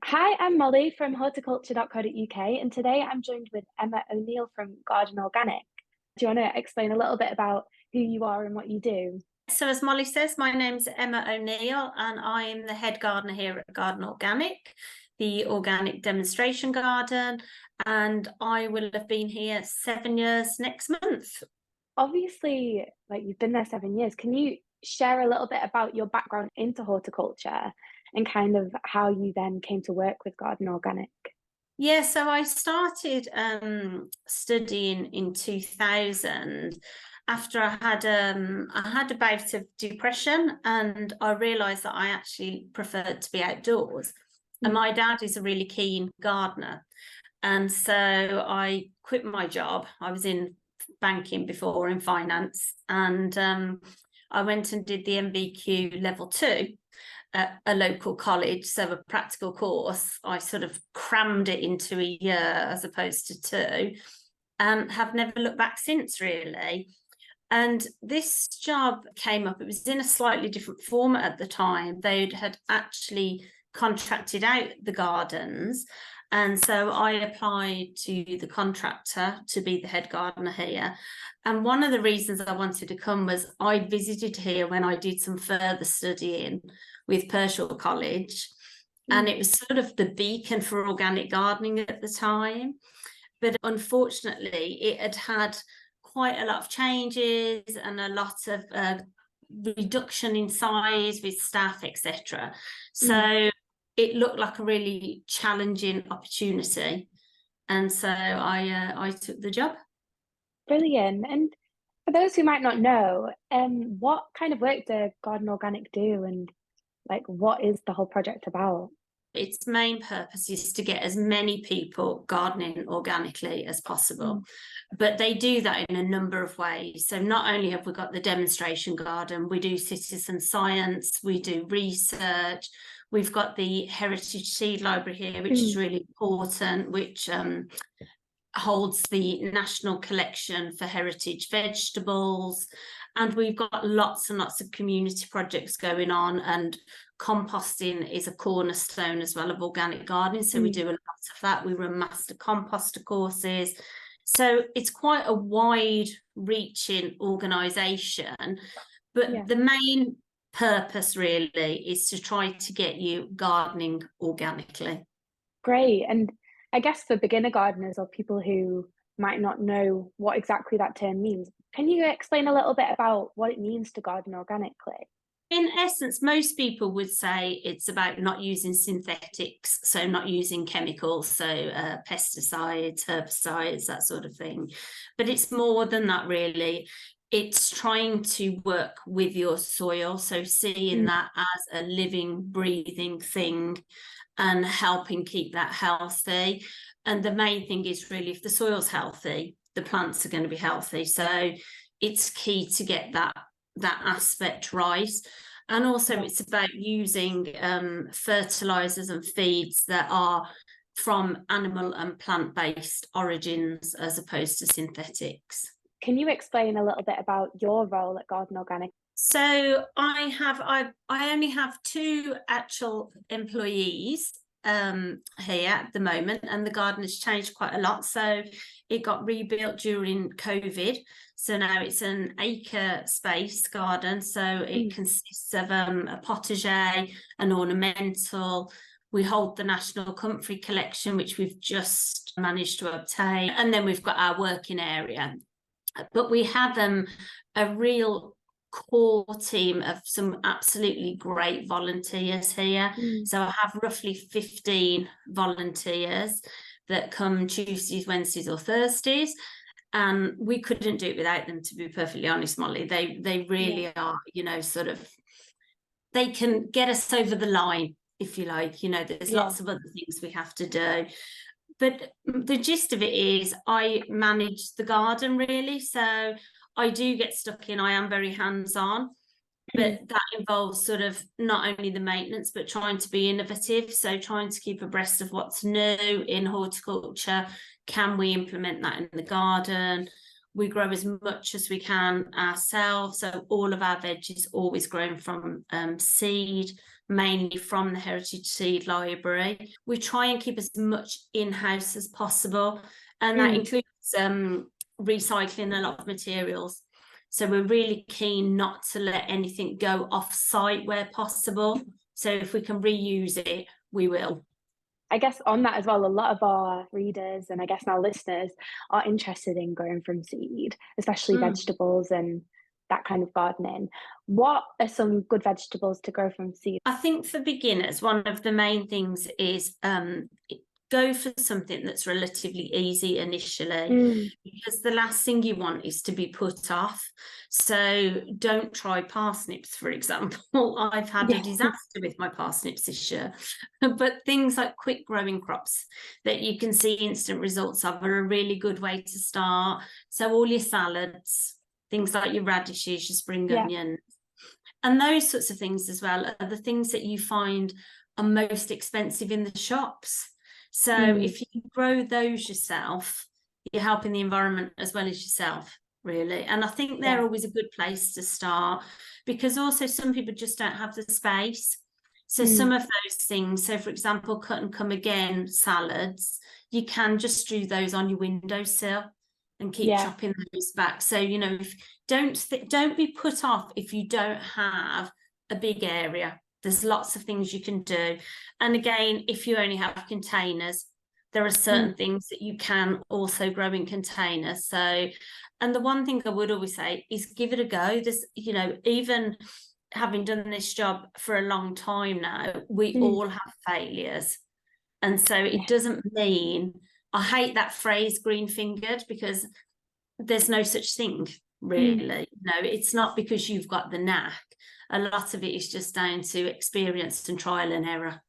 Hi, I'm Molly from horticulture.co.uk, and today I'm joined with Emma O'Neill from Garden Organic. Do you want to explain a little bit about who you are and what you do? So as Molly says, my name's Emma O'Neill and I'm the head gardener here at Garden Organic, the organic demonstration garden, and I will have been here 7 years next month. Obviously, like you've been there 7 years. Can you share a little bit about your background into horticulture and kind of how you then came to work with Garden Organic? Yeah, so I started studying in 2000 after I had a bout of depression, and I realised that I actually preferred to be outdoors. And Mm. my dad is a really keen gardener. And so I quit my job. I was in banking before, in finance, and I went and did the MBQ level 2 at a local college, so a practical course. I sort of crammed it into a year as opposed to two, and have never looked back since, really. And this job came up. It was in a slightly different format at the time. They had actually contracted out the gardens. And so I applied to the contractor to be the head gardener here. And one of the reasons I wanted to come was I visited here when I did some further studying with Pershore College. And Mm. it was sort of the beacon for organic gardening at the time. But unfortunately, it had had quite a lot of changes and a lot of reduction in size with staff, etc. Mm. So it looked like a really challenging opportunity, and so I took the job. Brilliant. And for those who might not know, what kind of work does Garden Organic do, and like what is the whole project about? Its main purpose is to get as many people gardening organically as possible. Mm. But they do that in a number of ways. So not only have we got the demonstration garden, we do citizen science, we do research, we've got the heritage seed library here, which is Mm. really important, which holds the national collection for heritage vegetables. And we've got lots and lots of community projects going on, and composting is a cornerstone as well of organic gardening. So we Mm. do a lot of that. We run master composter courses. So it's quite a wide reaching organisation. But Yeah, the main purpose really is to try to get you gardening organically. great. And I guess for beginner gardeners or people who might not know what exactly that term means, can you explain a little bit about what it means to garden organically? In essence, most people would say it's about not using synthetics, so not using chemicals, so pesticides, herbicides, that sort of thing. But it's more than that, really. It's trying to work with your soil, so seeing Mm. that as a living, breathing thing and helping keep that healthy. And the main thing is really, if the soil's healthy, the plants are going to be healthy. So it's key to get that aspect right. And also Yeah. it's about using fertilizers and feeds that are from animal and plant-based origins as opposed to synthetics. Can you explain a little bit about your role at Garden Organic? So I only have two actual employees here at the moment, and the garden has changed quite a lot. So it got rebuilt during COVID. So now it's an acre space garden. So it Mm. consists of a potager, an ornamental. We hold the National Comfrey collection, which we've just managed to obtain. And then we've got our working area. But we have a real core team of some absolutely great volunteers here. Mm. So I have roughly 15 volunteers that come Tuesdays, Wednesdays, or Thursdays. And we couldn't do it without them, to be perfectly honest, Molly. They Yeah. really are, sort of, they can get us over the line, if you like. There's Yeah. lots of other things we have to do. But the gist of it is I manage the garden, really. So I do get stuck in. I am very hands-on, Mm. but that involves sort of not only the maintenance, but trying to be innovative. So trying to keep abreast of what's new in horticulture. Can we implement that in the garden? We grow as much as we can ourselves. So all of our veg is always grown from seed, mainly from the Heritage Seed Library. We try and keep as much in-house as possible, and that includes recycling a lot of materials. So we're really keen not to let anything go off-site where possible. So if we can reuse it, we will. I guess on that as well, a lot of our readers and I guess now listeners are interested in growing from seed, especially vegetables and that kind of gardening. What are some good vegetables to grow from seed? I think for beginners, one of the main things is go for something that's relatively easy initially, because the last thing you want is to be put off. So don't try parsnips, for example. I've had a disaster with my parsnips this year. But things like quick growing crops that you can see instant results of are a really good way to start. So all your salads, things like your radishes, your spring onions, and those sorts of things as well are the things that you find are most expensive in the shops. So if you grow those yourself, you're helping the environment as well as yourself, really. And I think they're always a good place to start, because also some people just don't have the space. So some of those things, so for example, cut and come again salads, you can just do those on your windowsill and keep chopping those back. So, you know, if don't be put off if you don't have a big area. There's lots of things you can do. And again, if you only have containers, there are certain things that you can also grow in containers. So, and the one thing I would always say is give it a go. There's, you know, even having done this job for a long time now, we all have failures. And so it doesn't mean, I hate that phrase green fingered, because there's no such thing really. No, it's not because you've got the knack. A lot of it is just down to experience and trial and error.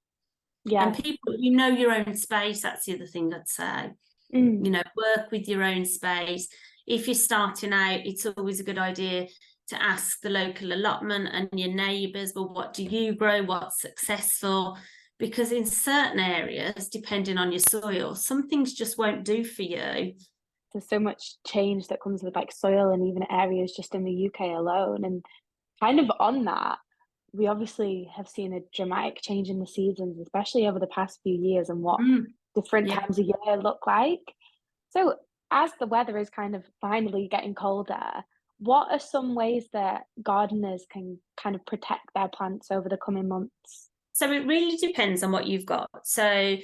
And people, you know, your own space, that's the other thing I'd say. You know, work with your own space. If you're starting out, it's always a good idea to ask the local allotment and your neighbours, well, what do you grow? What's successful? Because in certain areas, depending on your soil, some things just won't do for you. There's so much change that comes with like soil and even areas just in the UK alone. And kind of on that, we obviously have seen a dramatic change in the seasons, especially over the past few years, and what different times of year look like. So as the weather is kind of finally getting colder, what are some ways that gardeners can kind of protect their plants over the coming months? So it really depends on what you've got. So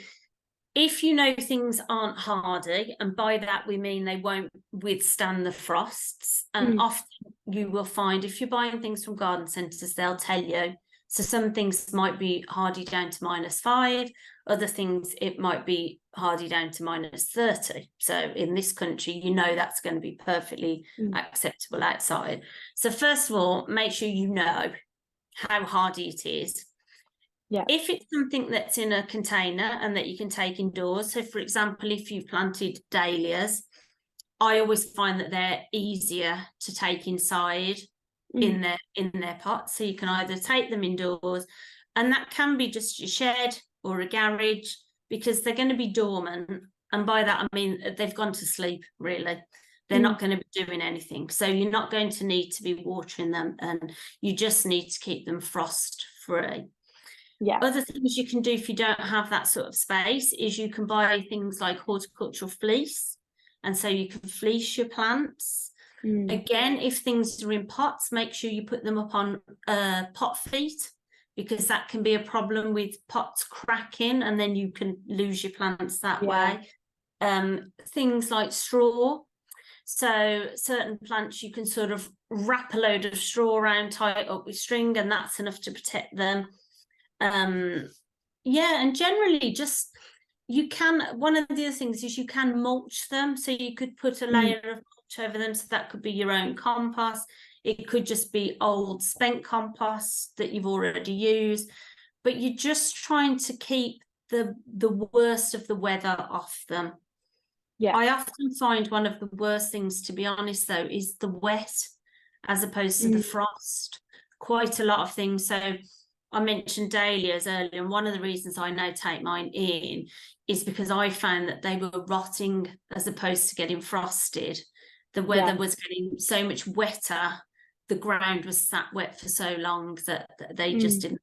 if you know things aren't hardy, and by that we mean they won't withstand the frosts, and often you will find if you're buying things from garden centres, they'll tell you. So some things might be hardy down to -5, other things it might be hardy down to -30. So in this country, you know that's going to be perfectly acceptable outside. So first of all, make sure you know how hardy it is. If it's something that's in a container and that you can take indoors, so for example, if you've planted dahlias, I always find that they're easier to take inside in their pots. So you can either take them indoors, and that can be just your shed or a garage, because they're going to be dormant. And by that, I mean they've gone to sleep, really. They're not going to be doing anything. So you're not going to need to be watering them, and you just need to keep them frost free. Other things you can do if you don't have that sort of space is you can buy things like horticultural fleece, and so you can fleece your plants. Again, if things are in pots, make sure you put them up on pot feet, because that can be a problem with pots cracking, and then you can lose your plants that way. Things like straw. So certain plants you can sort of wrap a load of straw around, tie it up with string, and that's enough to protect them. And generally just you can, one of the other things is you can mulch them. So you could put a layer of mulch over them, so that could be your own compost, it could just be old spent compost that you've already used, but you're just trying to keep the worst of the weather off them. I often find one of the worst things, to be honest though, is the wet as opposed to the frost. Quite a lot of things. So I mentioned dahlias earlier, and one of the reasons I now take mine in is because I found that they were rotting as opposed to getting frosted. The weather was getting so much wetter, the ground was sat wet for so long that they just didn't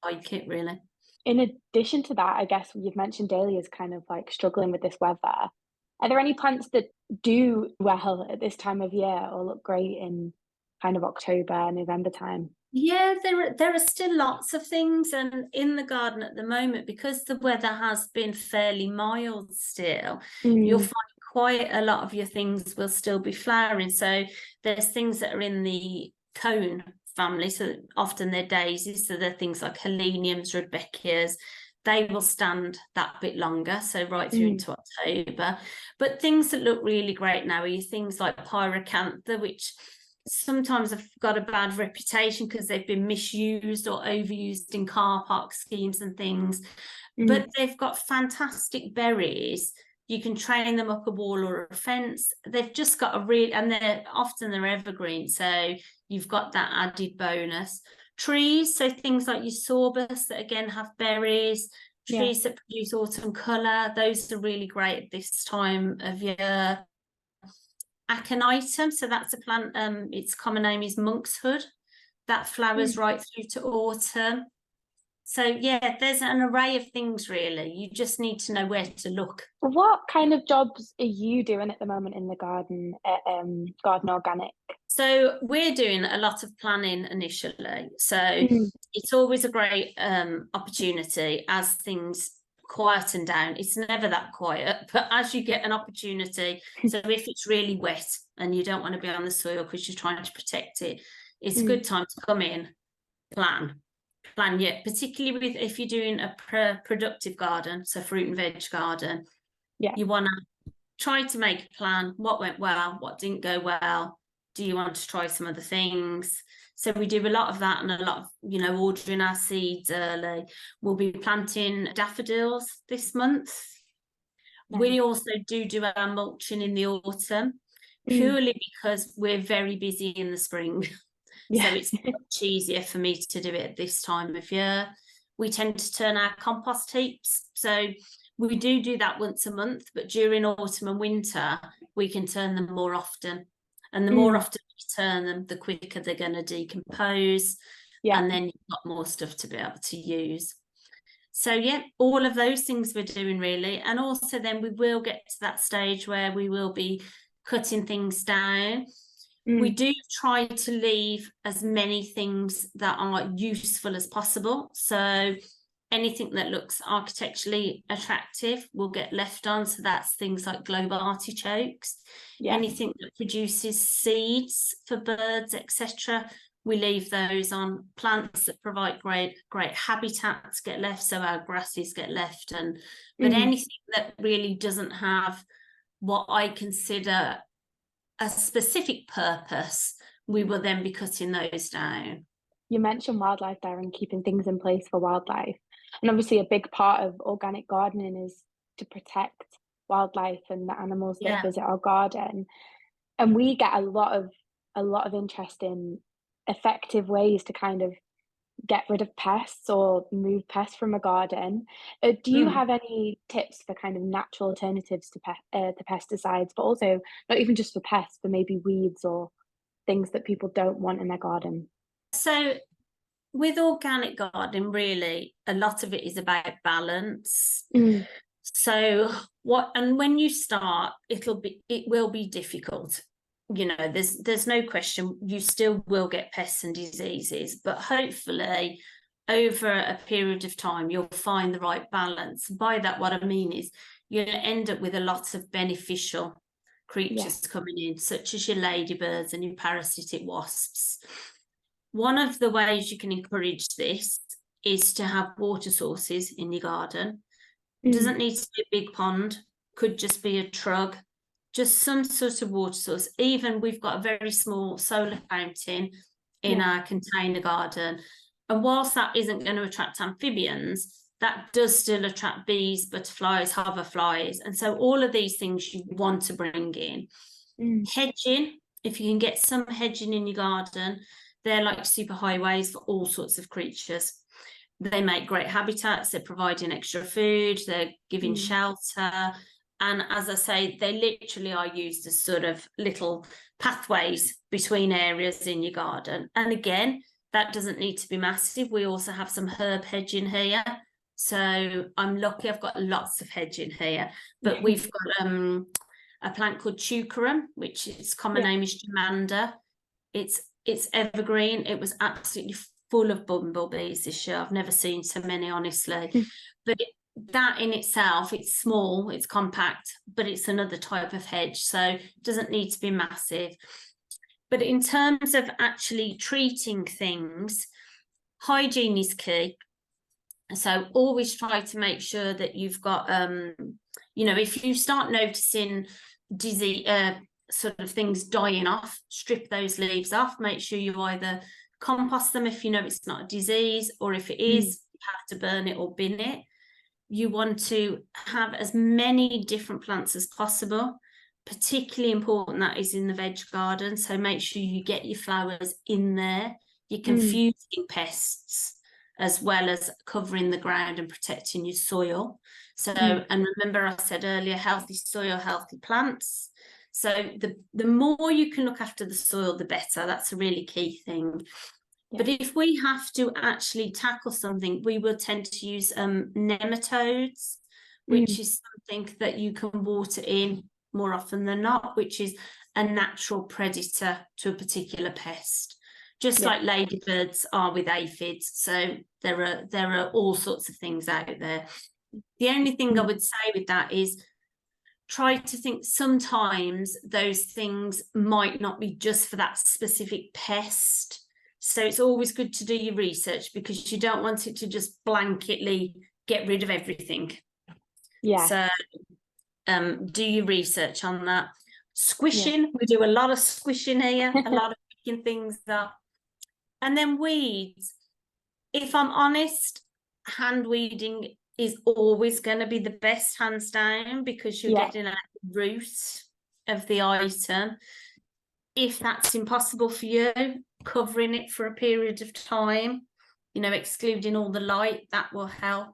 like it, really. In addition to that, I guess you've mentioned dahlias kind of like struggling with this weather. Are there any plants that do well at this time of year or look great in kind of October, November time? Yeah, there are still lots of things, and in the garden at the moment, because the weather has been fairly mild still, you'll Mm, find quite a lot of your things will still be flowering. So there's things that are in the cone family, so often they're daisies, so they're things like heleniums, rudbeckias. They will stand that bit longer, so right through mm, into October. But things that look really great now are things like pyracantha, which sometimes have got a bad reputation because they've been misused or overused in car park schemes and things. mm. But they've got fantastic berries. You can train them up a wall or a fence. They've just got a real, and they're evergreen, so you've got that added bonus. Trees, so things like your sorbus that again have berries, Yeah. trees that produce autumn colour, those are really great at this time of year. Aconitum, so that's a plant, its common name is monkshood, that flowers Mm. right through to autumn. So yeah, there's an array of things really. You just need to know where to look. What kind of jobs are you doing at the moment in the garden at Garden Organic? So we're doing a lot of planning initially. So Mm, it's always a great opportunity as things quieten down. It's never that quiet, but as you get an opportunity, so if it's really wet and you don't want to be on the soil because you're trying to protect it, it's a mm, good time to come in, plan yet, particularly with if you're doing a productive garden, so fruit and veg garden, yeah. you want to try to make a plan. What went well, what didn't go well, do you want to try some other things? So we do a lot of that, and a lot of, ordering our seeds early. We'll be planting daffodils this month. We Nice. also do our mulching in the autumn, Mm, purely because we're very busy in the spring. So yeah. it's much easier for me to do it this time of year. We tend to turn our compost heaps. So we do that once a month, but during autumn and winter, we can turn them more often. And the more Mm, often you turn them, the quicker they're going to decompose. yeah. And then you've got more stuff to be able to use. So yeah, all of those things we're doing really. And also then we will get to that stage where we will be cutting things down. We Mm, do try to leave as many things that are useful as possible. So anything that looks architecturally attractive will get left on. So that's things like globe artichokes. yeah. Anything that produces seeds for birds, etc., we leave those on. Plants that provide great habitats get left, so our grasses get left. But Mm. anything that really doesn't have what I consider a specific purpose, we will then be cutting those down. You mentioned wildlife there and keeping things in place for wildlife. And obviously a big part of organic gardening is to protect wildlife and the animals that Yeah. visit our garden. And we get a lot of interest in effective ways to kind of get rid of pests or move pests from a garden. Do you Mm. have any tips for kind of natural alternatives to pesticides, but also not even just for pests, but maybe weeds or things that people don't want in their garden? So with organic gardening, really, a lot of it is about balance. Mm, So when you start, it will be difficult. There's no question you still will get pests and diseases, but hopefully over a period of time you'll find the right balance. By that, what I mean is you'll end up with a lot of beneficial yeah. creatures coming in, such as your ladybirds and your parasitic wasps. One of the ways you can encourage this is to have water sources in your garden. Mm, Doesn't need to be a big pond, could just be a trug, just some sort of water source. Even we've got a very small solar fountain in yeah. our container garden. And whilst that isn't going to attract amphibians, that does still attract bees, butterflies, hoverflies. And so all of these things you want to bring in. Mm, Hedging, if you can get some hedging in your garden, they're like super highways for all sorts of creatures. They make great habitats, they're providing extra food, they're giving mm, shelter, And as I say, they literally are used as sort of little pathways between areas in your garden. And again, that doesn't need to be massive. We also have some herb hedging here. So I'm lucky I've got lots of hedging here. But we've got a plant called Tucarum, which its common name is Germander. It's evergreen. It was absolutely full of bumblebees this year. I've never seen so many, honestly. But that in itself, it's small, it's compact, but it's another type of hedge, so it doesn't need to be massive. But in terms of actually treating things, hygiene is key. So always try to make sure that you've got, you know, if you start noticing disease, sort of things dying off, strip those leaves off. Make sure you either compost them if you know it's not a disease, or if it is, you have to burn it or bin it. You want to have as many different plants as possible. Particularly important that is in the veg garden. So make sure you get your flowers in there. You're confusing pests as well as covering the ground and protecting your soil. So, and remember I said earlier, healthy soil, healthy plants. So the more you can look after the soil, the better. That's a really key thing. But if we have to actually tackle something, we will tend to use nematodes, which is something that you can water in more often than not, which is a natural predator to a particular pest, just like ladybirds are with aphids. So there are all sorts of things out there. The only thing I would say with that is try to think sometimes those things might not be just for that specific pest. So it's always good to do your research, because you don't want it to just blanketly get rid of everything. So do your research on that. Squishing, we do a lot of squishing here, a lot of picking things up. And then weeds. If I'm honest, hand weeding is always going to be the best, hands down, because you're getting at the root of the item. If that's impossible for you, covering it for a period of time, you know, excluding all the light, that will help.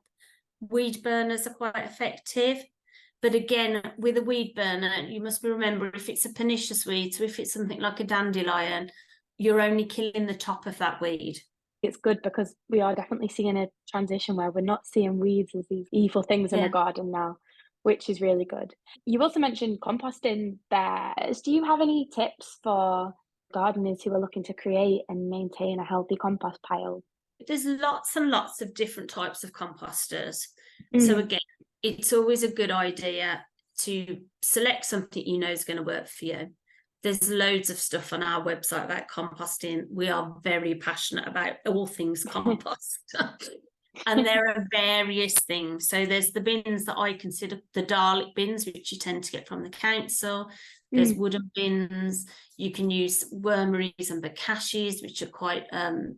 Weed burners are quite effective. But again, with a weed burner, you must remember, if it's a pernicious weed, so if it's something like a dandelion, you're only killing the top of that weed. It's good because we are definitely seeing a transition where we're not seeing weeds as these evil things in the garden now, which is really good. You also mentioned composting there. Do you have any tips for gardeners who are looking to create and maintain a healthy compost pile? There's lots and lots of different types of composters. So again, it's always a good idea to select something you know is going to work for you. There's loads of stuff on our website about composting. We are very passionate about all things compost. And there are various things. So there's the bins that I consider the Dalek bins, which you tend to get from the council. There's wooden bins. You can use wormeries and bokashis, which are quite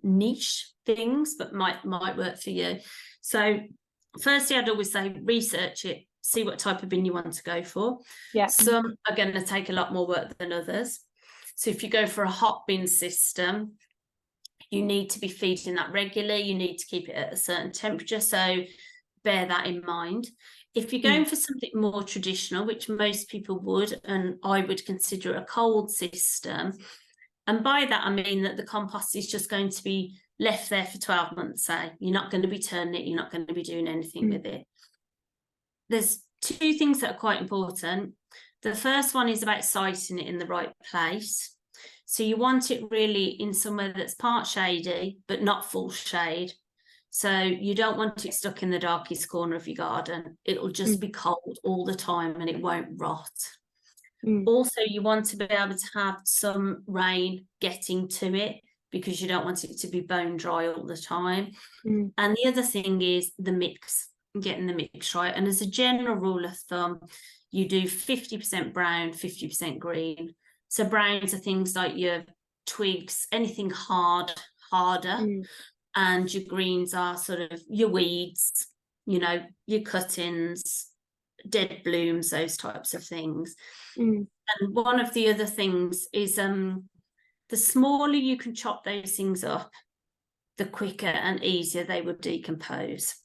niche things, but might work for you. So firstly, I'd always say research it, see what type of bin you want to go for. Some are going to take a lot more work than others. So if you go for a hot bin system, you need to be feeding that regularly. You need to keep it at a certain temperature. So bear that in mind. If you're going for something more traditional, which most people would, and I would consider a cold system, and by that I mean that the compost is just going to be left there for 12 months, say. You're not going to be turning it, you're not going to be doing anything with it. There's two things that are quite important. The first one is about siting it in the right place. So you want it really in somewhere that's part shady, but not full shade. So you don't want it stuck in the darkest corner of your garden. It'll just be cold all the time and it won't rot. Also, you want to be able to have some rain getting to it, because you don't want it to be bone dry all the time. And the other thing is the mix, getting the mix right. And as a general rule of thumb, you do 50% brown, 50% green. So browns are things like your twigs, anything harder. And your greens are sort of your weeds, you know, your cuttings, dead blooms, those types of things. And one of the other things is the smaller you can chop those things up, the quicker and easier they will decompose.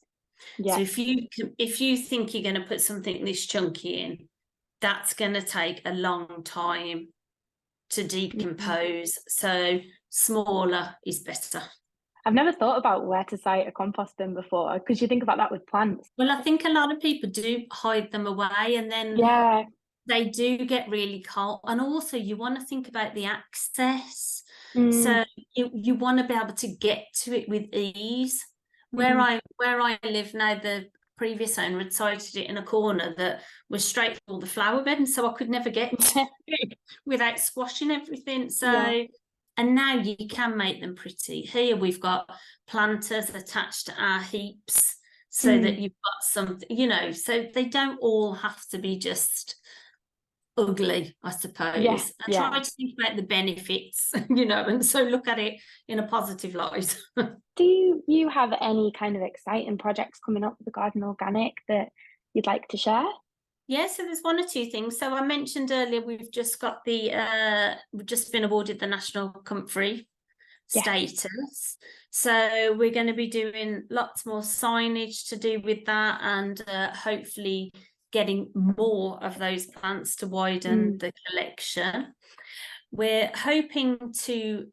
So if you think you're going to put something this chunky in, that's going to take a long time to decompose. So smaller is better. I've never thought about where to site a compost bin before, because you think about that with plants. Well, I think a lot of people do hide them away, and then they do get really cold. And also you want to think about the access. So you want to be able to get to it with ease. Where I live now, the previous owner had sited it in a corner that was straight for all the flower bed, and so I could never get to it without squashing everything. So and now you can make them pretty. Here we've got planters attached to our heaps so that you've got something, you know, so they don't all have to be just ugly, I suppose. I try to think about the benefits, you know, and so look at it in a positive light. Do you have any kind of exciting projects coming up with the Garden Organic that you'd like to share? Yeah, so there's one or two things. So I mentioned earlier, we've just got we've just been awarded the National Comfrey status. So we're going to be doing lots more signage to do with that, and hopefully getting more of those plants to widen the collection. We're hoping to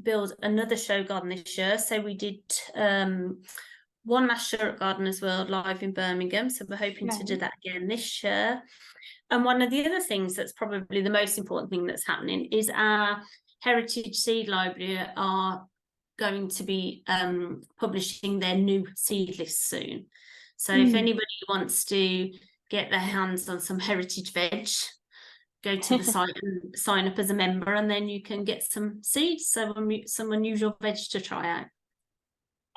build another show garden this year. So we did one last year at Gardeners World live in Birmingham, so we're hoping to do that again this year. And one of the other things that's probably the most important thing that's happening is our Heritage Seed Library are going to be publishing their new seed list soon. So if anybody wants to get their hands on some heritage veg, go to the site and sign up as a member, and then you can get some seeds, some unusual veg to try out.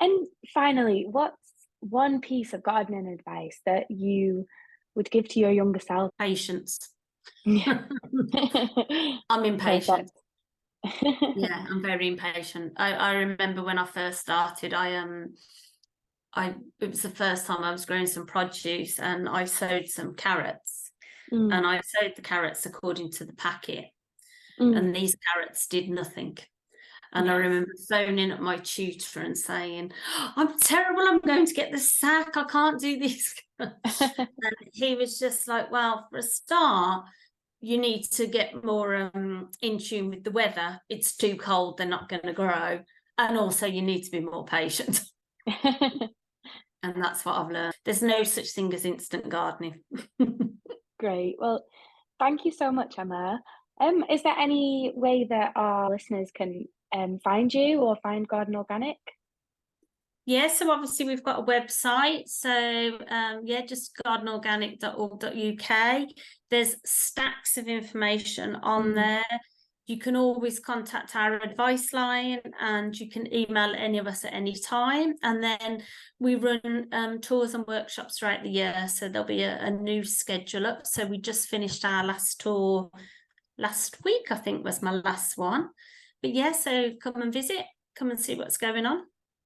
And finally, what's one piece of gardening advice that you would give to your younger self? Patience. Yeah. I'm impatient. Yeah, I'm very impatient. I remember when I first started, it was the first time I was growing some produce, and I sowed some carrots, and I sowed the carrots according to the packet, and these carrots did nothing. And I remember phoning up my tutor and saying, I'm terrible, I'm going to get the sack, I can't do this. And he was just like, well, for a start, you need to get more in tune with the weather. It's too cold, they're not going to grow. And also you need to be more patient. And that's what I've learned. There's no such thing as instant gardening. Great. Well, thank you so much, Emma. Is there any way that our listeners can find you or find Garden Organic? Yeah, so obviously we've got a website. So just gardenorganic.org.uk. There's stacks of information on there. You can always contact our advice line, and you can email any of us at any time. And then we run tours and workshops throughout the year. So there'll be a new schedule up. So we just finished our last tour last week, I think was my last one. But yeah, so come and visit, come and see what's going on.